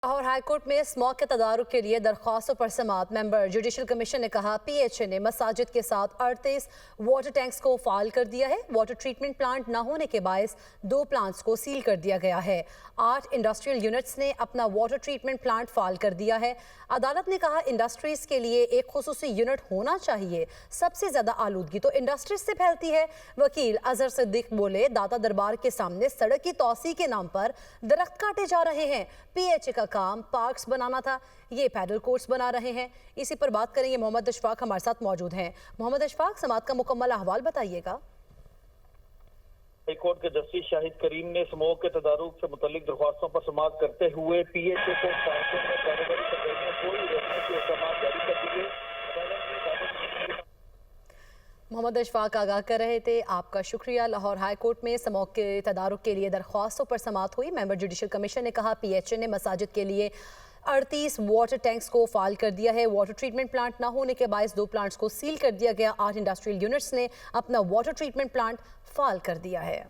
Lahore high court में smog के तदारुक के लिए दरख्वास्तों पर समाअत मेंबर जुडिशल कमीशन ने कहा PHA ने मसाजिद के साथ 38 वाटर टैंक्स को फाल कर दिया है। वाटर ट्रीटमेंट प्लांट न होने के बायस 2 प्लांट्स को सील कर दिया गया है। 8 इंडस्ट्रियल यूनिट्स ने अपना वाटर ट्रीटमेंट प्लांट फाल कर दिया है। अदालत ने कहा इंडस्ट्रीज के लिए एक खुसूसी यूनिट होना चाहिए। सबसे ज्यादा आलूदगी तो इंडस्ट्रीज से फैलती है। वकील अजहर सिद्दीक बोले दाता दरबार के सामने सड़क की तौसी के नाम पर दरख्त काटे जा रहे हैं। PHA का काम पार्क्स बनाना था, ये पैडल कोर्स बना रहे हैं। इसी पर बात करेंगे। मोहम्मद अशफाक हमारे साथ मौजूद हैं। मोहम्मद अशफाक, समाअत का मुकम्मल अहवाल बताइएगा। हाईकोर्ट के जस्टिस शाहिद करीम ने स्मोक के तदारुक से मुतल्लिक दरख्वास्तों पर समाअत करते हुए PHA को कायदे में कारोबारी सरगर्मियों को रोकने के इक़दाम जारी कर दिए। मोहम्मद अशफाक आगाह कर रहे थे, आपका शुक्रिया। लाहौर हाईकोर्ट में स्मॉग के तदारुक के लिए दरख्वास्तों पर समाअत हुई। मेंबर जुडिशल कमीशन ने कहा PHA ने मसाजिद के लिए 38 वाटर टैंक्स को फाल कर दिया है। वाटर ट्रीटमेंट प्लांट ना होने के बायस 2 प्लांट्स को सील कर दिया गया। 8 इंडस्ट्रियल यूनिट्स ने अपना वाटर ट्रीटमेंट प्लांट फाल कर दिया है।